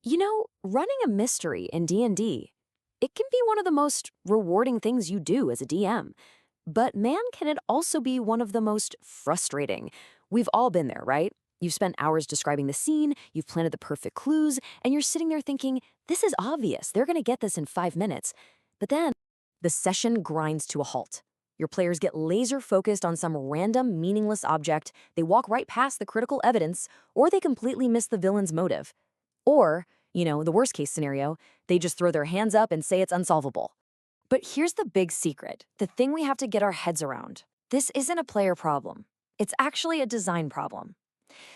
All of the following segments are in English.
Running a mystery in D&D, it can be one of the most rewarding things you do as a DM. But man, can it also be one of the most frustrating. We've all been there, right? You've spent hours describing the scene, you've planted the perfect clues, and you're sitting there thinking, this is obvious, they're gonna get this in 5 minutes. But then, the session grinds to a halt. Your players get laser focused on some random, meaningless object, they walk right past the critical evidence, or they completely miss the villain's motive. Or, the worst case scenario, they just throw their hands up and say it's unsolvable. But here's the big secret, the thing we have to get our heads around. This isn't a player problem. It's actually a design problem.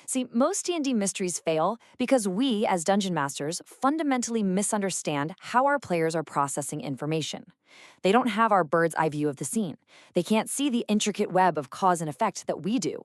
See, most D&D mysteries fail because we, as dungeon masters, fundamentally misunderstand how our players are processing information. They don't have our bird's eye view of the scene. They can't see the intricate web of cause and effect that we do.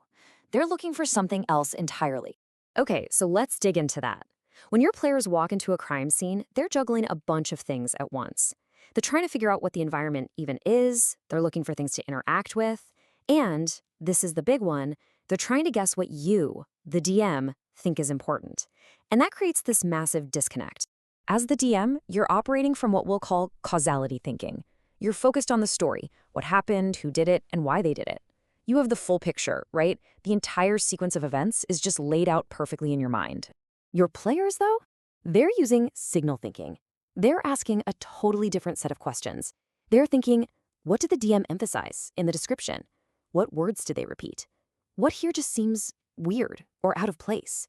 They're looking for something else entirely. Okay, so let's dig into that. When your players walk into a crime scene, they're juggling a bunch of things at once. They're trying to figure out what the environment even is, they're looking for things to interact with, and, this is the big one, they're trying to guess what you, the DM, think is important. And that creates this massive disconnect. As the DM, you're operating from what we'll call causality thinking. You're focused on the story, what happened, who did it, and why they did it. You have the full picture, right? The entire sequence of events is just laid out perfectly in your mind. Your players, though, they're using signal thinking. They're asking a totally different set of questions. They're thinking, what did the DM emphasize in the description? What words did they repeat? What here just seems weird or out of place?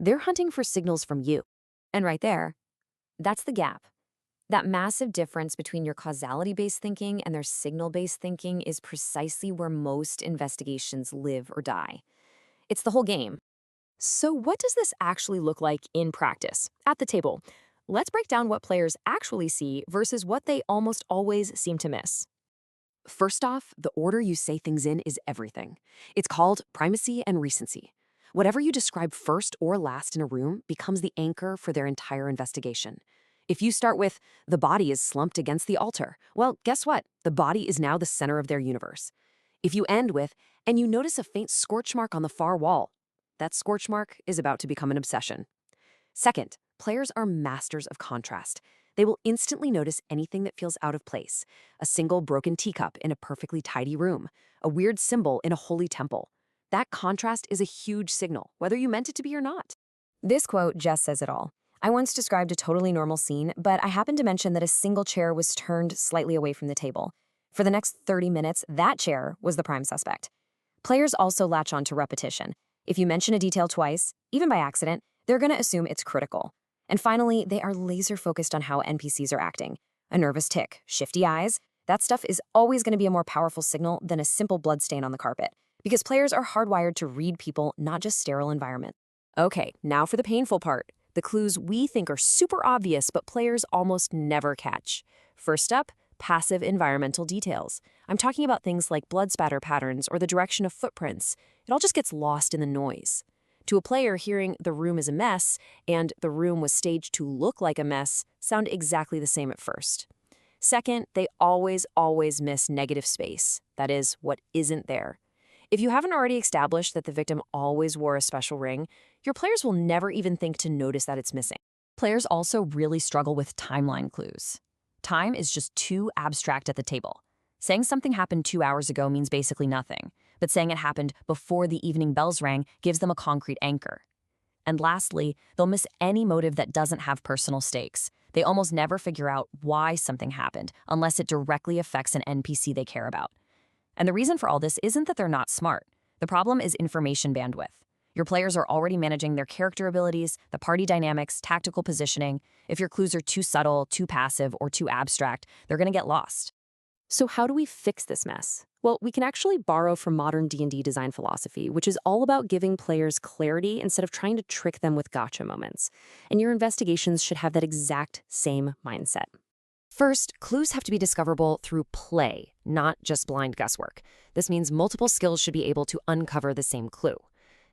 They're hunting for signals from you. And right there, that's the gap. That massive difference between your causality-based thinking and their signal-based thinking is precisely where most investigations live or die. It's the whole game. So what does this actually look like in practice, at the table? Let's break down what players actually see versus what they almost always seem to miss. First off, the order you say things in is everything. It's called primacy and recency. Whatever you describe first or last in a room becomes the anchor for their entire investigation. If you start with, the body is slumped against the altar, well, guess what? The body is now the center of their universe. If you end with, and you notice a faint scorch mark on the far wall, that scorch mark is about to become an obsession. Second, players are masters of contrast. They will instantly notice anything that feels out of place. A single broken teacup in a perfectly tidy room. A weird symbol in a holy temple. That contrast is a huge signal, whether you meant it to be or not. This quote just says it all. I once described a totally normal scene, but I happened to mention that a single chair was turned slightly away from the table. For the next 30 minutes, that chair was the prime suspect. Players also latch on to repetition. If you mention a detail twice, even by accident, they're going to assume it's critical. And finally, they are laser-focused on how NPCs are acting. A nervous tick, shifty eyes, that stuff is always going to be a more powerful signal than a simple bloodstain on the carpet, because players are hardwired to read people, not just sterile environment. Okay, now for the painful part. The clues we think are super obvious, but players almost never catch. First up, passive environmental details. I'm talking about things like blood spatter patterns or the direction of footprints. It all just gets lost in the noise. To a player, hearing "the room is a mess" and "the room was staged to look like a mess" sound exactly the same at first. Second, they always miss negative space. That is, what isn't there. If you haven't already established that the victim always wore a special ring, your players will never even think to notice that it's missing. Players also really struggle with timeline clues. Time is just too abstract at the table. Saying something happened 2 hours ago means basically nothing, but saying it happened before the evening bells rang gives them a concrete anchor. And lastly, they'll miss any motive that doesn't have personal stakes. They almost never figure out why something happened unless it directly affects an NPC they care about. And the reason for all this isn't that they're not smart. The problem is information bandwidth. Your players are already managing their character abilities, the party dynamics, tactical positioning. If your clues are too subtle, too passive, or too abstract, they're going to get lost. So how do we fix this mess? Well, we can actually borrow from modern D&D design philosophy, which is all about giving players clarity instead of trying to trick them with gotcha moments. And your investigations should have that exact same mindset. First, clues have to be discoverable through play, not just blind guesswork. This means multiple skills should be able to uncover the same clue.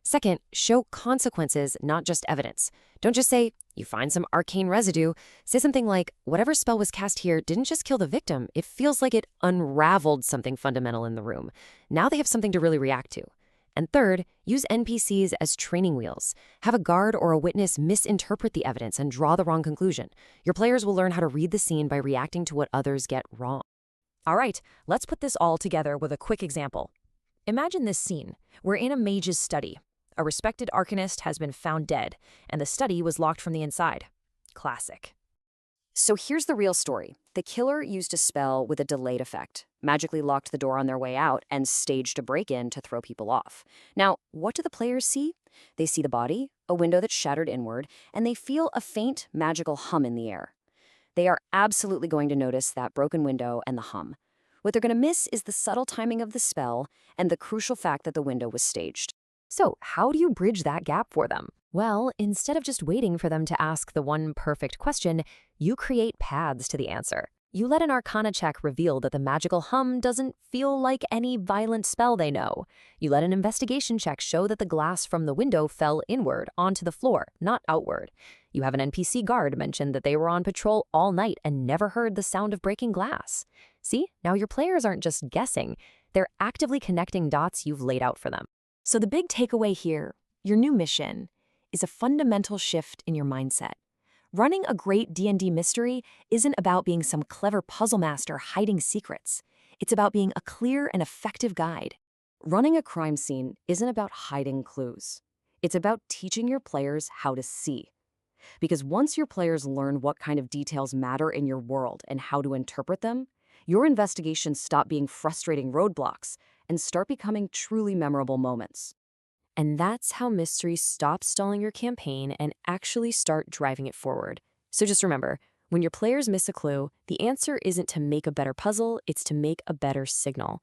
Second, show consequences, not just evidence. Don't just say, you find some arcane residue. Say something like, whatever spell was cast here didn't just kill the victim. It feels like it unraveled something fundamental in the room. Now they have something to really react to. And third, use NPCs as training wheels. Have a guard or a witness misinterpret the evidence and draw the wrong conclusion. Your players will learn how to read the scene by reacting to what others get wrong. All right, let's put this all together with a quick example. Imagine this scene. We're in a mage's study. A respected arcanist has been found dead, and the study was locked from the inside. Classic. So here's the real story. The killer used a spell with a delayed effect, magically locked the door on their way out, and staged a break-in to throw people off. Now, what do the players see? They see the body, a window that's shattered inward, and they feel a faint magical hum in the air. They are absolutely going to notice that broken window and the hum. What they're going to miss is the subtle timing of the spell and the crucial fact that the window was staged. So, how do you bridge that gap for them? Well, instead of just waiting for them to ask the one perfect question, you create paths to the answer. You let an arcana check reveal that the magical hum doesn't feel like any violent spell they know. You let an investigation check show that the glass from the window fell inward onto the floor, not outward. You have an NPC guard mention that they were on patrol all night and never heard the sound of breaking glass. See, now your players aren't just guessing, they're actively connecting dots you've laid out for them. So the big takeaway here, your new mission, is a fundamental shift in your mindset. Running a great D&D mystery isn't about being some clever puzzle master hiding secrets. It's about being a clear and effective guide. Running a crime scene isn't about hiding clues. It's about teaching your players how to see. Because once your players learn what kind of details matter in your world and how to interpret them, your investigations stop being frustrating roadblocks and start becoming truly memorable moments. And that's how mysteries stop stalling your campaign and actually start driving it forward. So just remember, when your players miss a clue, the answer isn't to make a better puzzle, it's to make a better signal.